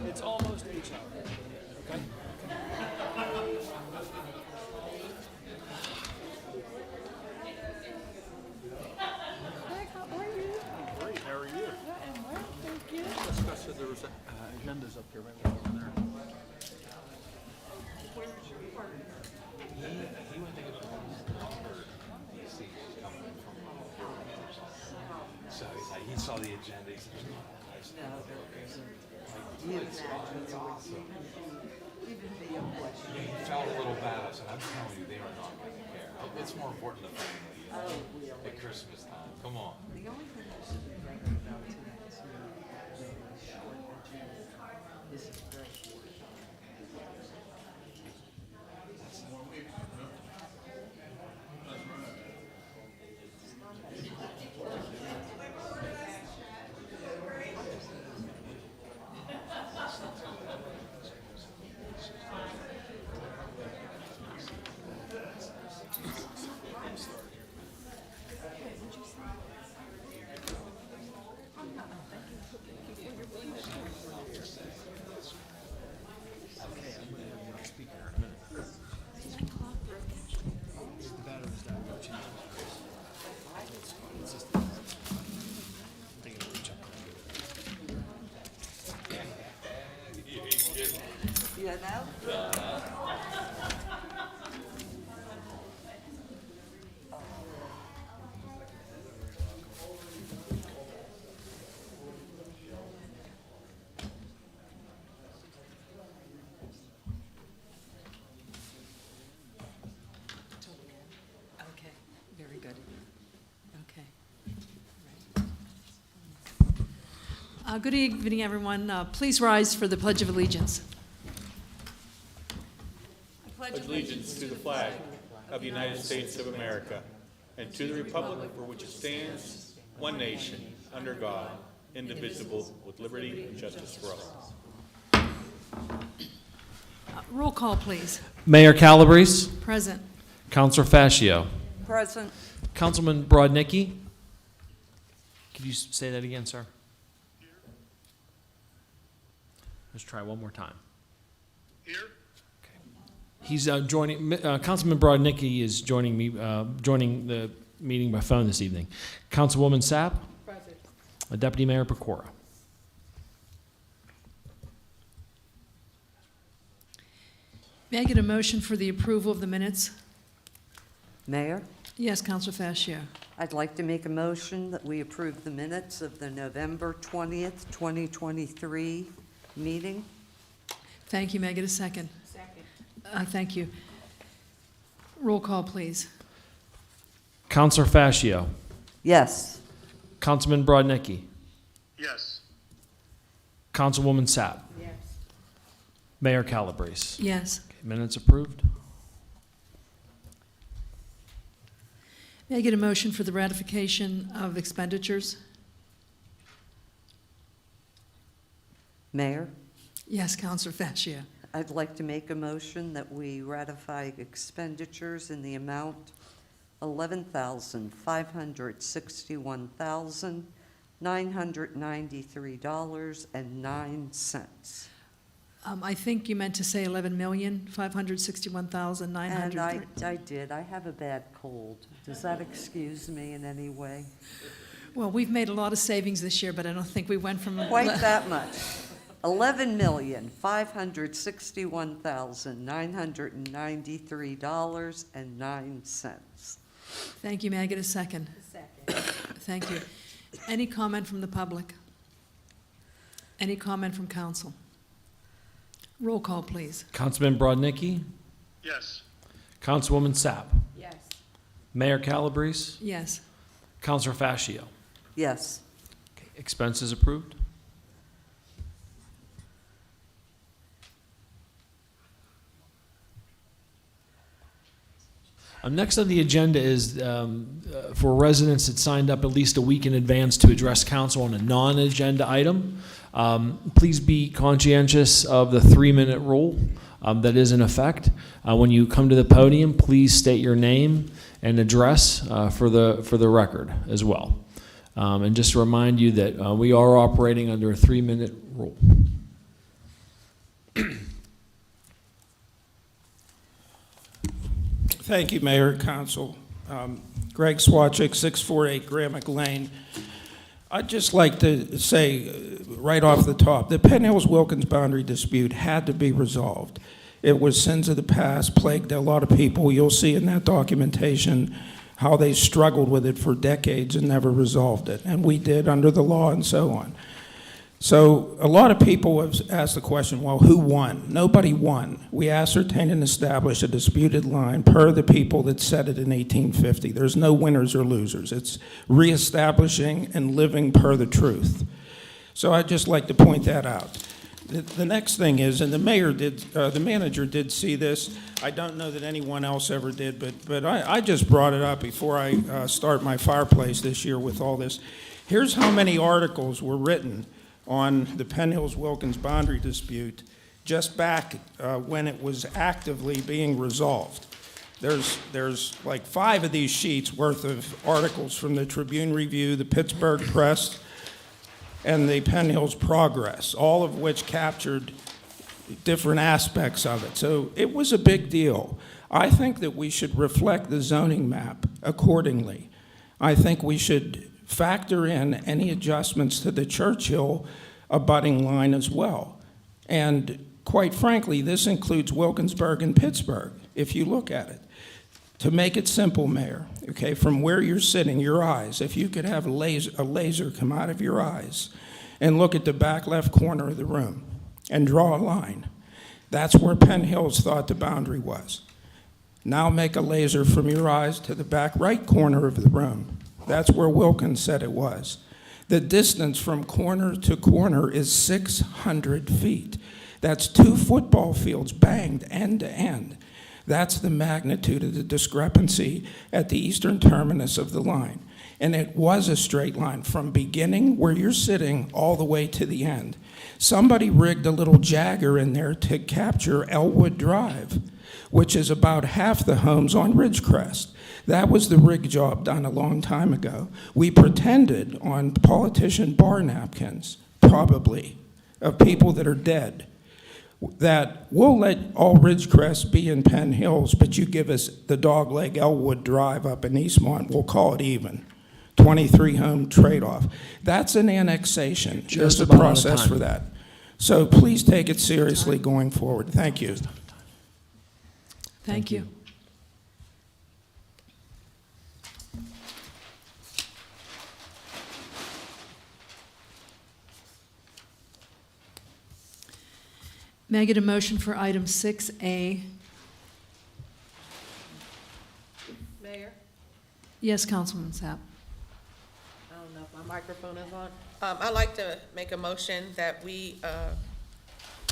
It's almost H hour. Okay? Greg, how are you? Great. How are you? I am well, thank you. Jessica said there was agendas up here right over there. He went to get the DC coming from so he's like, he saw the agenda. He said, it's awesome. Yeah, he felt a little bad. I said, I'm telling you, they are not going to care. It's more important to family at Christmas time. Come on. The only thing I should be thinking about tonight is really short agenda. This is very short. You know? Okay, very good. Okay. Good evening, everyone. Please rise for the Pledge of Allegiance. Pledge allegiance to the flag of the United States of America and to the republic for which it stands, one nation, under God, indivisible, with liberty and justice for all. Roll call, please. Mayor Calabrese, Present. Councilor Fascio, Present. Councilman Brodnicki. Could you say that again, sir? Let's try one more time. Here? He's joining. Councilman Brodnicki is joining me, joining the meeting by phone this evening. Councilwoman Sapp. Present. Deputy Mayor Pecora. May I get a motion for the approval of the minutes? Mayor, Yes, Councilor Fascio. I'd like to make a motion that we approve the minutes of the November 20th, 2023 meeting. Thank you. May I get a second? Second. Thank you. Roll call, please. Councilor Fascio, Yes. Councilman Brodnicki, Yes. Councilwoman Sapp, Yes. Mayor Calabrese. Yes. Okay, minutes approved. May I get a motion for the ratification of expenditures? Mayor, Yes, Councilor Fascio. I'd like to make a motion that we ratify expenditures in the amount $11,561,993.09. I think you meant to say 11,561,900. And I did. I have a bad cold. Does that excuse me in any way? Well, we've made a lot of savings this year, but I don't think we went from. Quite that much. $11,561,993.09. Thank you. May I get a second? Second. Thank you. Any comment from the public? Any comment from council? Roll call, please. Councilman Brodnicki, Yes. Councilwoman Sapp, Yes. Mayor Calabrese, Yes. Councilor Fascio. Yes. Okay, expenses approved. Next on the agenda is for residents that signed up at least a week in advance to address council on a non-agenda item. Please be conscientious of the 3-minute rule that is in effect. When you come to the podium, please state your name and address for the record as well. And just to remind you that we are operating under a 3-minute rule. Thank you, Mayor and Council. Greg Swachik, 648 Gramick Lane. I'd just like to say right off the top, the Penn Hills-Wilkins boundary dispute had to be resolved. It was sins of the past, plagued a lot of people. You'll see in that documentation how they struggled with it for decades and never resolved it. And we did under the law and so on. So a lot of people have asked the question, well, who won? Nobody won. We ascertained and established a disputed line per the people that said it in 1850. There's no winners or losers. It's reestablishing and living per the truth. So I'd just like to point that out. The next thing is, and the manager did see this. I don't know that anyone else ever did, but I just brought it up before I start my fireplace this year with all this. Here's how many articles were written on the Penn Hills-Wilkins boundary dispute just back when it was actively being resolved. There's like 5 of these sheets worth of articles from the Tribune Review, the Pittsburgh Press, and the Penn Hills Progress, all of which captured different aspects of it. So it was a big deal. I think that we should reflect the zoning map accordingly. I think we should factor in any adjustments to the Churchill abutting line as well. And quite frankly, this includes Wilkinsburg and Pittsburgh, if you look at it. To make it simple, Mayor, okay, from where you're sitting, your eyes, if you could have a laser come out of your eyes and look at the back left corner of the room and draw a line, that's where Penn Hills thought the boundary was. Now make a laser from your eyes to the back right corner of the room. That's where Wilkins said it was. The distance from corner to corner is 600 feet. That's 2 football fields banged end to end. That's the magnitude of the discrepancy at the eastern terminus of the line. And it was a straight line from beginning where you're sitting all the way to the end. Somebody rigged a little jagger in there to capture Elwood Drive, which is about half the homes on Ridgecrest. That was the rig job done a long time ago. We pretended on politician bar napkins, probably, of people that are dead, that we'll let all Ridgecrest be in Penn Hills, but you give us the dogleg Elwood Drive up in Eastmont, we'll call it even. 23-home trade-off. That's an annexation. There's a process for that. So please take it seriously going forward. Thank you. Thank you. May I get a motion for item 6A? Mayor, Yes, Councilman Sapp. I don't know if my microphone is on. I'd like to make a motion that we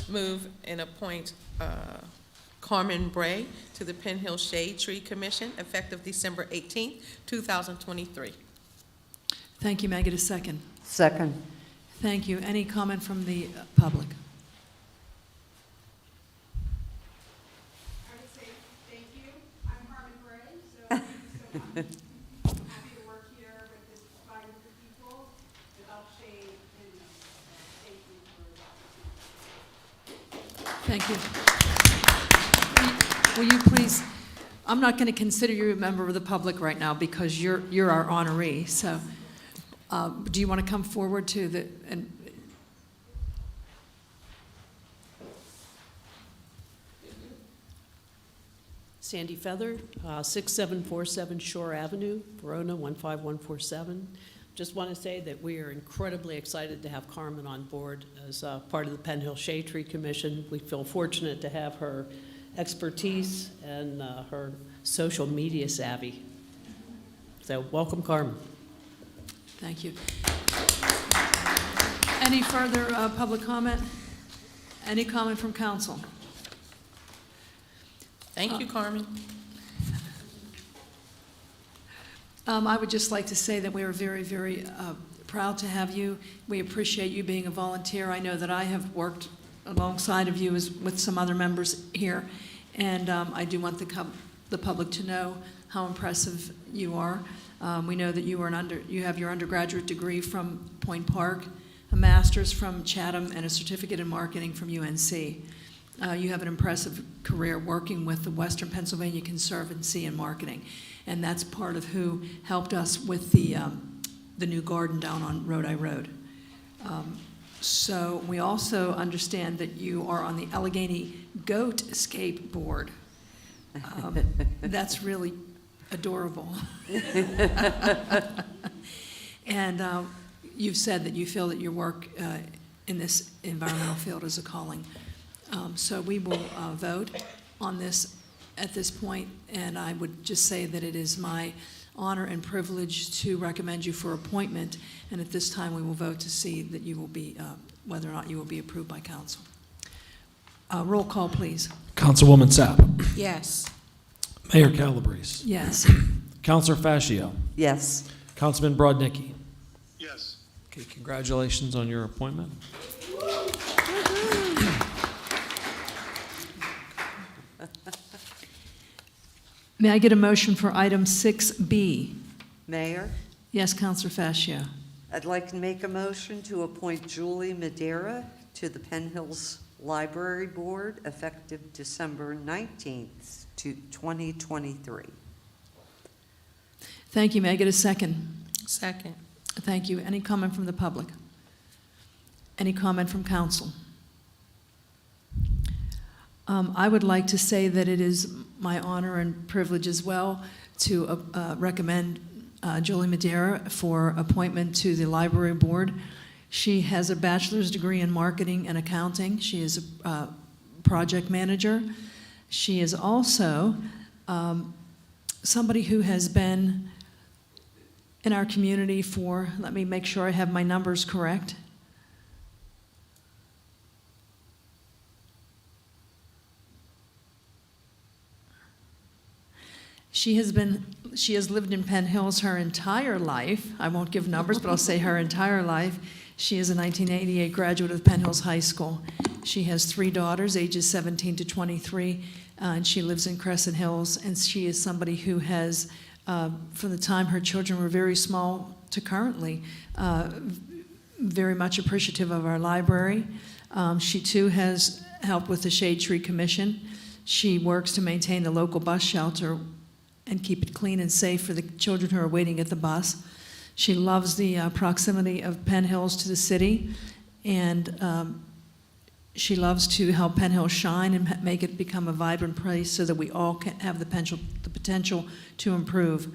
move and appoint Carmen Bray to the Penn Hill Shade Tree Commission effective December 18th, 2023. Thank you. May I get a second? Second. Thank you. Any comment from the public? I would say thank you. I'm Carmen Bray, so thank you so much. I'm happy to work here with this fine group of people to help shade and safety for the Thank you. Will you please, I'm not going to consider you a member of the public right now because you're our honoree, so do you want to come forward to the, and Sandy Feather, 6747 Shore Avenue, Verona 15147. Just want to say that we are incredibly excited to have Carmen on board as part of the Penn Hill Shade Tree Commission. We feel fortunate to have her expertise and her social media savvy. So welcome, Carmen. thank you. Any further public comment? Any comment from council? Thank you, Carmen. I would just like to say that we are very, very proud to have you. We appreciate you being a volunteer. I know that I have worked alongside of you as with some other members here, and I do want the public to know how impressive you are. We know that you have your undergraduate degree from Point Park, a master's from Chatham, and a certificate in marketing from UNC. You have an impressive career working with the Western Pennsylvania Conservancy in marketing, and that's part of who helped us with the new garden down on Rodi Road. So we also understand that you are on the Allegheny Goat Escape Board. That's really adorable. And you've said that you feel that your work in this environmental field is a calling. So we will vote on this at this point, and I would just say that it is my honor and privilege to recommend you for appointment, and at this time we will vote to see that you will be, whether or not you will be approved by council. Roll call, please. Councilwoman Sapp. Yes. Mayor Calabrese. Yes. Counselor Fascio. Yes. Councilman Brodnicki. Yes. Okay, congratulations on your appointment. May I get a motion for item 6B? Mayor, Yes, Counselor Fascio. I'd like to make a motion to appoint Julie Madera to the Penn Hills Library Board effective December 19th to 2023. Thank you. May I get a second? Second. Thank you. Any comment from the public? Any comment from council? I would like to say that it is my honor and privilege as well to recommend Julie Madera for appointment to the library board. She has a bachelor's degree in marketing and accounting. She is a project manager. She is also somebody who has been in our community for, let me make sure I have my numbers correct. She has lived in Penn Hills her entire life. I won't give numbers, but I'll say her entire life. She is a 1988 graduate of Penn Hills High School. She has 3 daughters, ages 17 to 23, and she lives in Crescent Hills, and she is somebody who has, from the time her children were very small to currently, very much appreciative of our library. She too has helped with the Shade Tree Commission. She works to maintain the local bus shelter and keep it clean and safe for the children who are waiting at the bus. She loves the proximity of Penn Hills to the city, and she loves to help Penn Hills shine and make it become a vibrant place so that we all can have the potential to improve.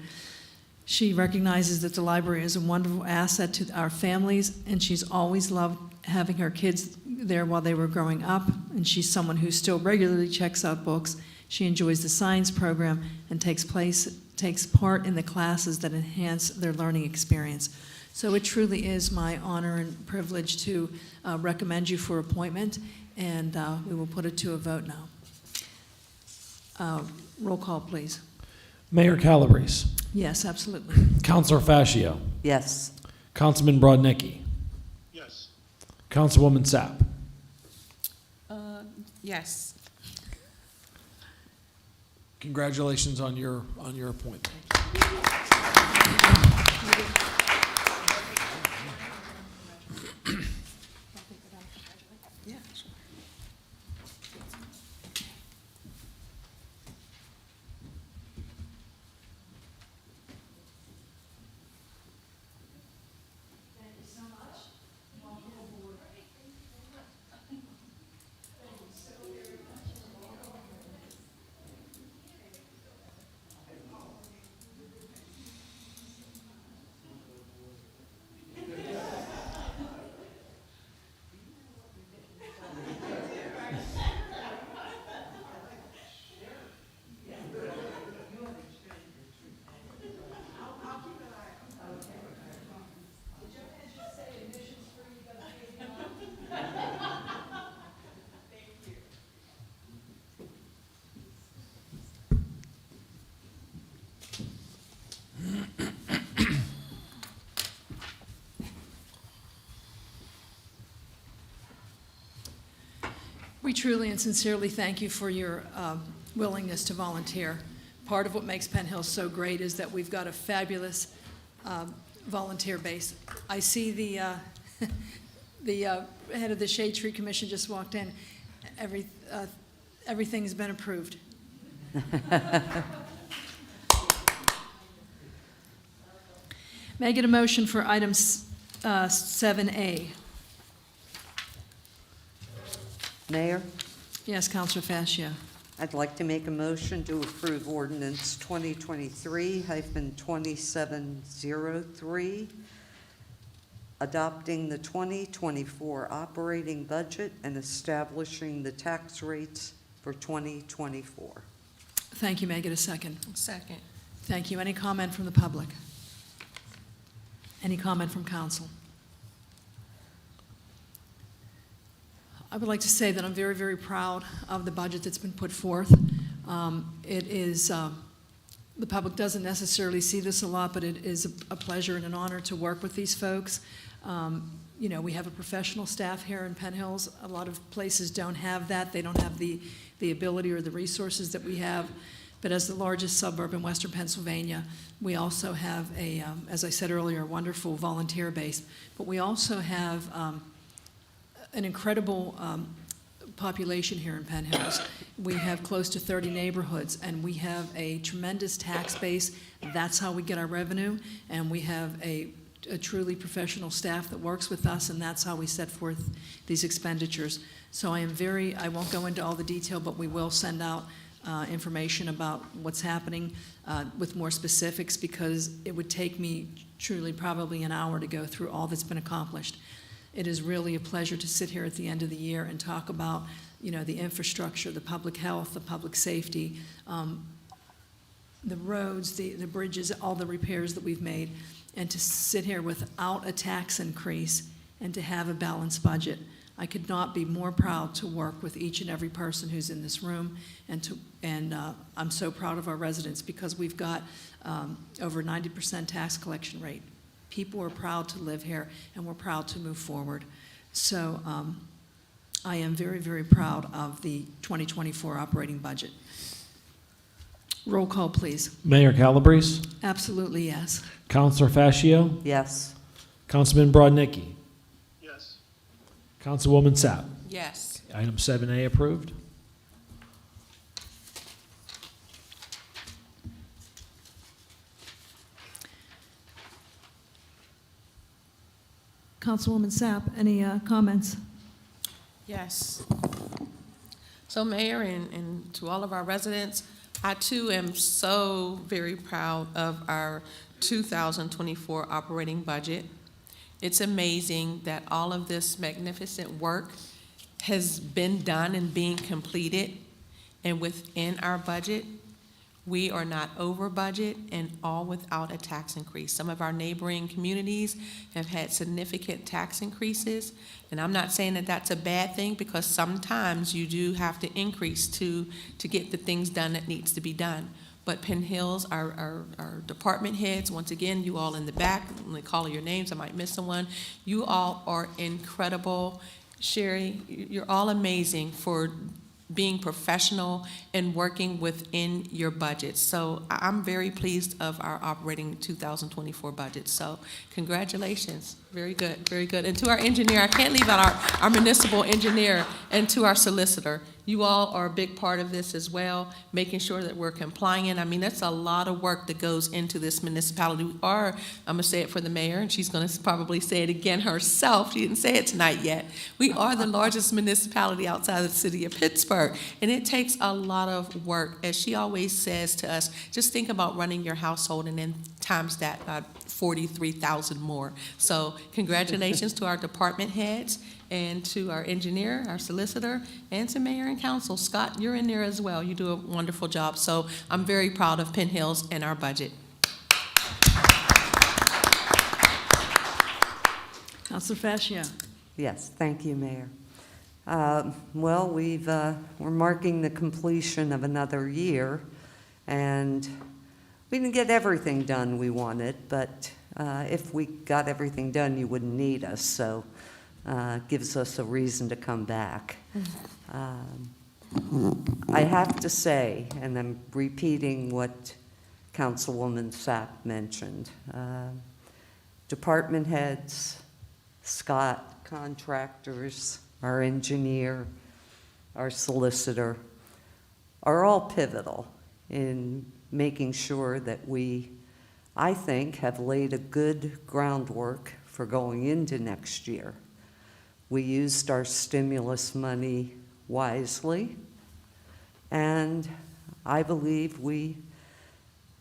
She recognizes that the library is a wonderful asset to our families, and she's always loved having her kids there while they were growing up, and she's someone who still regularly checks out books. She enjoys the science program and takes part in the classes that enhance their learning experience. So it truly is my honor and privilege to recommend you for appointment, and we will put it to a vote now. Roll call, please. Mayor Calabrese. Yes, absolutely. Counselor Fascio. Yes. Councilman Brodnicki. Yes. Councilwoman Sapp. Yes. Congratulations on your appointment. Yeah, sure. We truly and sincerely thank you for your willingness to volunteer. Part of what makes Penn Hills so great is that we've got a fabulous volunteer base. I see the the head of the Shade Tree Commission just walked in. Everything's been approved. May I get a motion for item 7A? Mayor, Yes, Counselor Fascio. I'd like to make a motion to approve ordinance 2023-2703, adopting the 2024 operating budget and establishing the tax rates for 2024. Thank you. May I get a second? Second. Thank you. Any comment from the public? Any comment from council? I would like to say that I'm very, very proud of the budget that's been put forth. It is, the public doesn't necessarily see this a lot, but it is a pleasure and an honor to work with these folks. You know, we have a professional staff here in Penn Hills. A lot of places don't have that. They don't have the ability or the resources that we have. But as the largest suburb in western Pennsylvania, we also have a, as I said earlier, a wonderful volunteer base. But we also have an incredible population here in Penn Hills. We have close to 30 neighborhoods, and we have a tremendous tax base. That's how we get our revenue, and we have a truly professional staff that works with us, and that's how we set forth these expenditures. So I won't go into all the detail, but we will send out information about what's happening with more specifics, because it would take me truly probably an hour to go through all that's been accomplished. It is really a pleasure to sit here at the end of the year and talk about, you know, the infrastructure, the public health, the public safety, the roads, the bridges, all the repairs that we've made, and to sit here without a tax increase and to have a balanced budget. I could not be more proud to work with each and every person who's in this room, and I'm so proud of our residents, because we've got over 90% tax collection rate. People are proud to live here, and we're proud to move forward. So I am very, very proud of the 2024 operating budget. Roll call, please. Mayor Calabrese, Absolutely, yes. Counselor Fascio, Yes. Councilman Brodnicki, Yes. Councilwoman Sapp. Yes. Item 7A approved. Councilwoman Sapp, any comments? Yes. So Mayor, and to all of our residents, I too am so very proud of our 2024 operating budget. It's amazing that all of this magnificent work has been done and being completed, and within our budget, we are not over budget, and all without a tax increase. Some of our neighboring communities have had significant tax increases, and I'm not saying that that's a bad thing, because sometimes you do have to increase to get the things done that needs to be done. But Penn Hills, our department heads, once again, you all in the back, I'm gonna call your names, I might miss someone. You all are incredible. Sherry, you're all amazing for being professional and working within your budget. So I'm very pleased of our operating 2024 budget. So congratulations. Very good, very good. And to our engineer, I can't leave out our municipal engineer, and to our solicitor. You all are a big part of this as well, making sure that we're compliant. I mean, that's a lot of work that goes into this municipality. We are, I'm gonna say it for the mayor, and she's gonna probably say it again herself. She didn't say it tonight yet. We are the largest municipality outside of the city of Pittsburgh, and it takes a lot of work. As she always says to us, just think about running your household and then times that 43,000 more. So congratulations to our department heads, and to our engineer, our solicitor, and to mayor and council. Scott, you're in there as well. You do a wonderful job. So I'm very proud of Penn Hills and our budget. Councilor Fascio. Yes, thank you, Mayor. Well, we're marking the completion of another year, and we didn't get everything done we wanted, but if we got everything done, you wouldn't need us, so gives us a reason to come back. I have to say, and I'm repeating what Councilwoman Sapp mentioned, department heads, Scott, contractors, our engineer, our solicitor, are all pivotal in making sure that we, I think, have laid a good groundwork for going into next year. We used our stimulus money wisely, and I believe we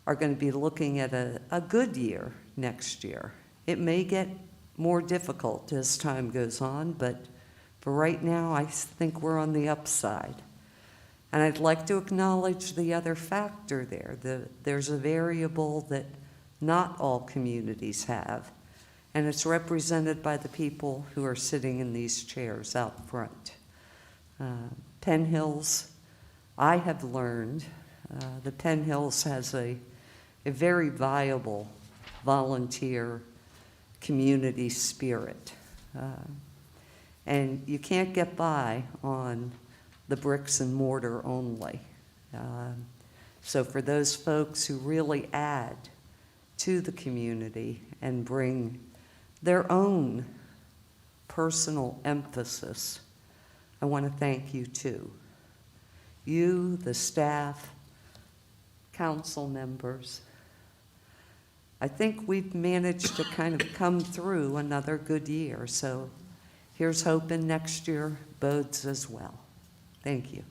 are going to be looking at a good year next year. It may get more difficult as time goes on, but for right now, I think we're on the upside. And I'd like to acknowledge the other factor there. There's a variable that not all communities have, and it's represented by the people who are sitting in these chairs out front. Penn Hills, I have learned, the Penn Hills has a very viable volunteer community spirit. And you can't get by on the bricks and mortar only. So for those folks who really add to the community and bring their own personal emphasis, I want to thank you too. You, the staff, council members. I think we've managed to kind of come through another good year, so here's hoping next year bodes as well. Thank you.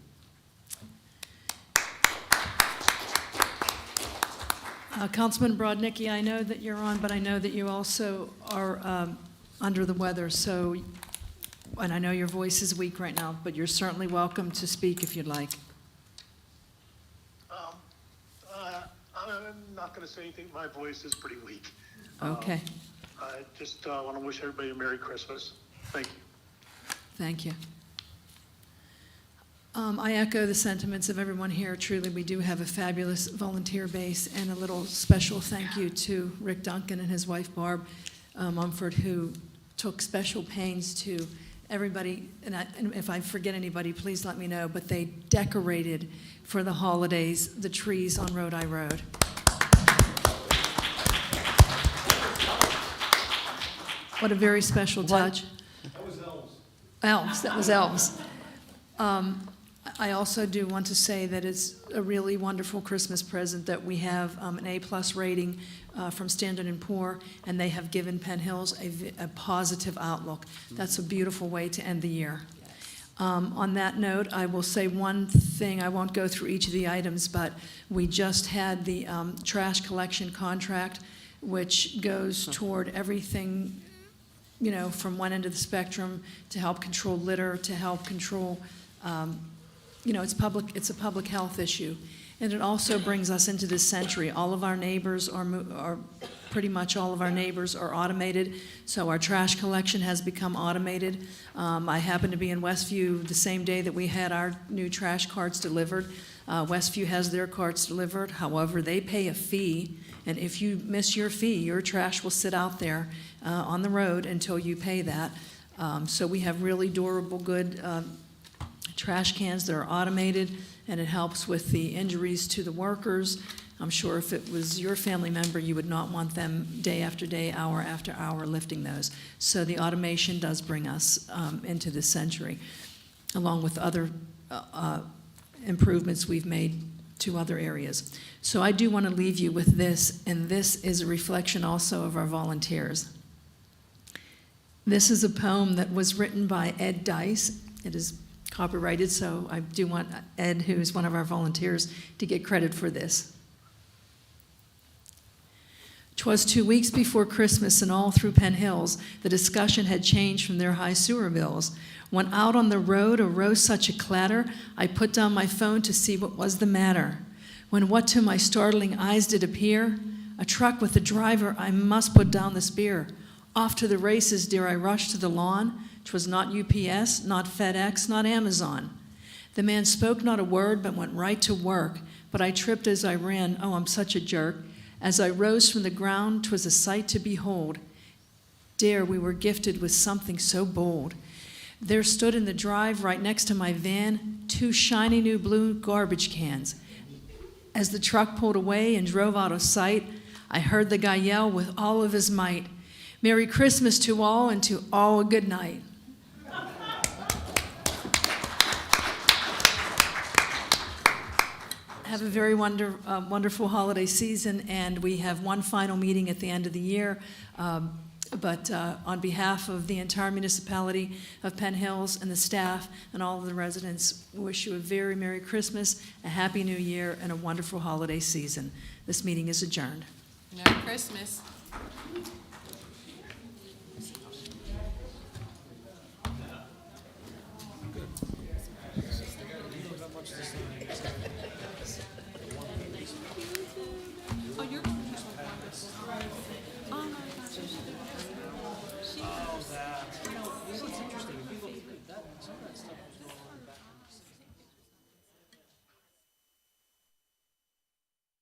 Councilman Brodnicki, I know that you're on, but I know that you also are under the weather, so, and I know your voice is weak right now, but you're certainly welcome to speak if you'd like. I'm not going to say anything. My voice is pretty weak. Okay. I just want to wish everybody a Merry Christmas. Thank you. Thank you. I echo the sentiments of everyone here. Truly, we do have a fabulous volunteer base, and a little special thank you to Rick Duncan and his wife, Barb Mumford, who took special pains to everybody, and if I forget anybody, please let me know, but they decorated for the holidays the trees on Rodi Road. What a very special touch. That was elves. Elves, that was elves. I also do want to say that it's a really wonderful Christmas present that we have an A+ rating from Standard & Poor, and they have given Penn Hills a positive outlook. That's a beautiful way to end the year. On that note, I will say one thing. I won't go through each of the items, but we just had the trash collection contract, which goes toward everything, you know, from one end of the spectrum to help control litter, to help control, you know, it's a public health issue. And it also brings us into this century. All of our neighbors are pretty much all of our neighbors are automated, so our trash collection has become automated. I happened to be in Westview the same day that we had our new trash carts delivered. Westview has their carts delivered. However, they pay a fee, and if you miss your fee, your trash will sit out there on the road until you pay that. So we have really durable, good trash cans that are automated, and it helps with the injuries to the workers. I'm sure if it was your family member, you would not want them day after day, hour after hour lifting those. So the automation does bring us into this century, along with other improvements we've made to other areas. So I do want to leave you with this, and this is a reflection also of our volunteers. This is a poem that was written by Ed Dice. It is copyrighted, so I do want Ed, who is one of our volunteers, to get credit for this. 'Twas 2 weeks before Christmas, and all through Penn Hills, the discussion had changed from their high sewer bills. When out on the road arose such a clatter, I put down my phone to see what was the matter. When what to my startling eyes did appear? A truck with a driver, I must put down the spear. Off to the races, dear, I rushed to the lawn. 'Twas not UPS, not FedEx, not Amazon. The man spoke not a word, but went right to work. But I tripped as I ran, oh, I'm such a jerk. As I rose from the ground, 'twas a sight to behold. Dear, we were gifted with something so bold. There stood in the drive right next to my van 2 shiny new blue garbage cans. As the truck pulled away and drove out of sight, I heard the guy yell with all of his might, "Merry Christmas to all, and to all a good night." have a very wonderful holiday season, and we have one final meeting at the end of the year. But on behalf of the entire municipality of Penn Hills and the staff and all of the residents, we wish you a very Merry Christmas, a Happy New Year, and a wonderful holiday season. This meeting is adjourned. Merry Christmas. Oh, you're going to have oh my gosh. She, you know, what's interesting, if you go through that, some of that stuff